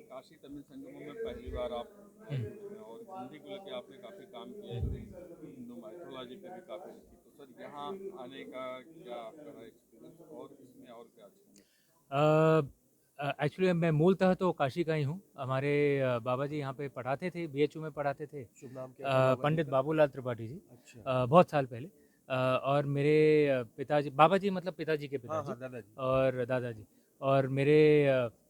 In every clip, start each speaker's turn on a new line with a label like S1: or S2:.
S1: काशी तमिल संगमों में पहली बार आप आए हैं और हिंदी को लेकर आपने काफ़ी काम किया है, हिंदू माइथोलॉजी पे भी काफ़ी लिखी, तो सर यहाँ आने का क्या आपका रहा एक्सपीरियंस और इसमें और क्या अच्छा लगा?
S2: एक्चुअली मैं मूलतः तो काशी का ही हूँ। हमारे बाबा जी यहाँ पे पढ़ाते थे, बीएचयू में पढ़ाते थे।
S3: शुभ नाम क्या था बाबा जी
S2: पंडित
S3: का?
S2: बाबूलाल त्रिपाठी जी।
S3: अच्छा।
S2: बहुत साल पहले। और मेरे पिताजी, बाबा जी मतलब पिताजी के
S3: हाँ
S2: पिताजी,
S3: हाँ दादाजी।
S2: और दादाजी, और मेरे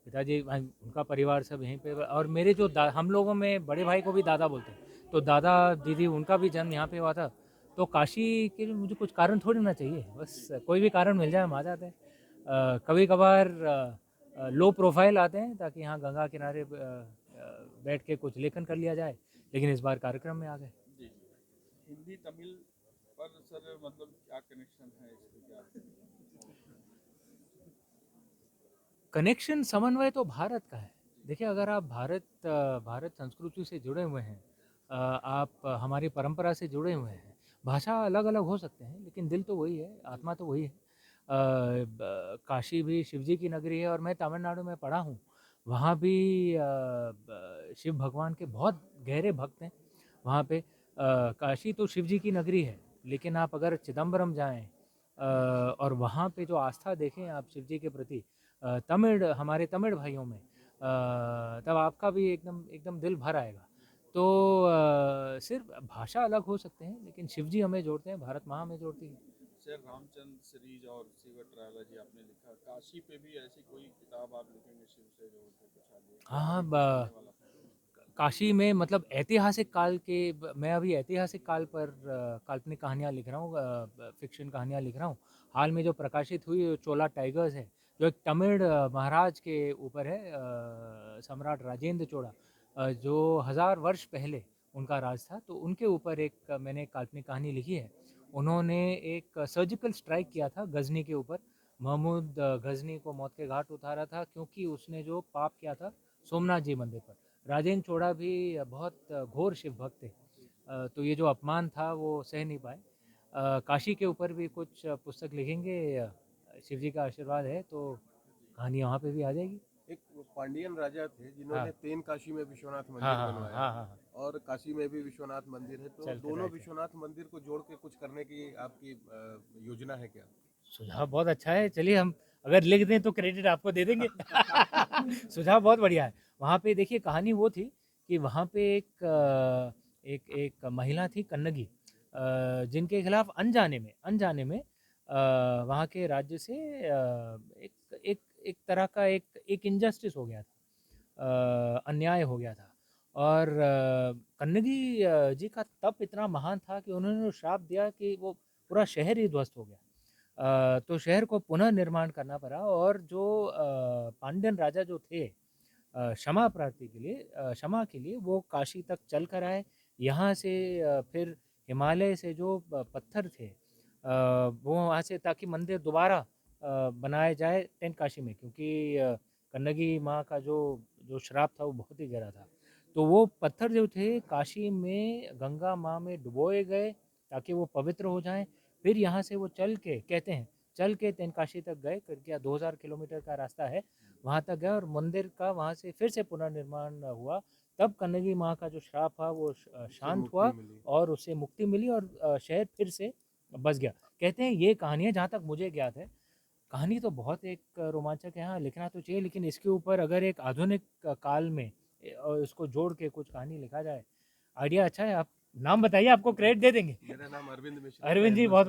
S2: पिताजी, उनका परिवार सब यहीं पे। और मेरे जो हम लोगों में बड़े भाई को भी दादा बोलते हैं, तो दादा दीदी उनका भी जन्म यहाँ पे हुआ था। तो काशी के लिए मुझे कुछ कारण थोड़ी ना चाहिए, बस कोई भी कारण मिल जाए हम आ जाते हैं। कभी कभार लो प्रोफाइल आते हैं ताकि यहाँ गंगा किनारे बैठ के कुछ लेखन कर लिया जाए, लेकिन इस बार कार्यक्रम में आ गए।
S1: जी जी, हिंदी तमिल पर सर मतलब क्या कनेक्शन है इसमें क्या?
S2: कनेक्शन, समन्वय तो भारत का है। देखिए, अगर आप भारत संस्कृति से जुड़े हुए हैं, आप हमारी परंपरा से जुड़े हुए हैं, भाषा अलग अलग हो सकते हैं लेकिन दिल तो वही है, आत्मा तो वही है। काशी भी शिव जी की नगरी है और मैं तमिलनाडु में पढ़ा हूँ। वहाँ भी शिव भगवान के बहुत गहरे भक्त हैं वहाँ पे। काशी तो शिव जी की नगरी है, लेकिन आप अगर चिदम्बरम जाएं और वहाँ पे जो आस्था देखें आप शिव जी के प्रति, हमारे तमिल भाइयों में, तब आपका भी एकदम एकदम दिल भर आएगा। तो सिर्फ भाषा अलग हो सकते हैं लेकिन शिव जी हमें जोड़ते हैं, भारत माँ हमें जोड़ती है।
S1: सर रामचंद्र सीरीज और शिव ट्रायोलॉजी आपने लिखा, काशी पे भी ऐसी कोई किताब आप लिखेंगे शिव से जोड़ के कुछ आगे
S2: हाँ
S1: या
S2: हाँ,
S1: आगे कुछ आने वाला?
S2: काशी में मतलब ऐतिहासिक काल के, मैं अभी ऐतिहासिक काल पर काल्पनिक कहानियाँ लिख रहा हूँ, फिक्शन कहानियाँ लिख रहा हूँ। हाल में जो प्रकाशित हुई चोला टाइगर्स है, जो एक तमिल महाराज के ऊपर है, सम्राट राजेंद्र चोला, जो 1000 वर्ष पहले उनका राज था, तो उनके ऊपर एक मैंने एक काल्पनिक कहानी लिखी है। उन्होंने एक सर्जिकल स्ट्राइक किया था गजनी के ऊपर। महमूद गजनी को मौत के घाट उतारा था क्योंकि उसने जो पाप किया था सोमनाथ जी मंदिर पर। राजेंद्र चोड़ा भी बहुत घोर शिव भक्त थे। तो ये जो अपमान था वो सह नहीं पाए। काशी के ऊपर भी कुछ पुस्तक लिखेंगे। शिव जी का आशीर्वाद है तो कहानी वहाँ पे भी आ जाएगी।
S3: एक पांडियन राजा थे
S2: हाँ
S3: जिन्होंने तेन काशी में विश्वनाथ
S2: हाँ
S3: मंदिर
S2: हाँ हाँ
S3: बनवाया
S2: हाँ हाँ हाँ।
S3: और काशी में भी विश्वनाथ मंदिर है, तो
S2: चल कर
S3: दोनों
S2: राइट है।
S3: विश्वनाथ मंदिर को जोड़ के कुछ करने की आपकी योजना है क्या?
S2: सुझाव बहुत अच्छा है, चलिए हम अगर लिख दें तो क्रेडिट आपको दे देंगे। सुझाव बहुत बढ़िया है। वहाँ पे देखिए, कहानी वो थी कि वहाँ पे एक एक महिला थी कन्नगी, जिनके खिलाफ अनजाने में वहाँ के राज्य से एक एक एक तरह का एक इनजस्टिस हो गया था, अन्याय हो गया था। और कन्नगी जी का तप इतना महान था कि उन्होंने श्राप दिया कि वो पूरा शहर ही ध्वस्त हो गया। तो शहर को पुनः निर्माण करना पड़ा और जो पांड्यन राजा जो थे, क्षमा प्रार्थी के लिए, क्षमा के लिए वो काशी तक चल कर आए। यहाँ से फिर हिमालय से जो पत्थर थे, वो वहाँ से, ताकि मंदिर दोबारा बनाया जाए टेंट काशी में, क्योंकि कन्नगी माँ का जो जो श्राप था वो बहुत ही गहरा था। तो वो पत्थर जो थे काशी में गंगा माँ में डुबोए गए ताकि वो पवित्र हो जाएं। फिर यहाँ से वो चल के, कहते हैं, चल के तेनकाशी तक गए, करके 2000 किलोमीटर का रास्ता है, वहाँ तक गए और मंदिर का वहाँ से फिर से पुनर्निर्माण हुआ। तब कन्नगी माँ का जो श्राप था वो
S3: से
S2: शांत
S3: मुक्ति
S2: हुआ
S3: मिली।
S2: और उससे मुक्ति मिली और शहर फिर से बस गया। कहते हैं ये कहानी है, जहाँ तक मुझे ज्ञात है। कहानी तो बहुत एक रोमांचक है, हाँ लिखना तो चाहिए, लेकिन इसके ऊपर अगर एक आधुनिक काल में और इसको जोड़ के कुछ कहानी लिखा जाए, आइडिया अच्छा है। आप नाम बताइए, आपको क्रेडिट दे देंगे।
S3: मेरा नाम अरविंद मिश्रा, मैं
S2: अरविंद जी, बहुत
S3: हिंदुस्तान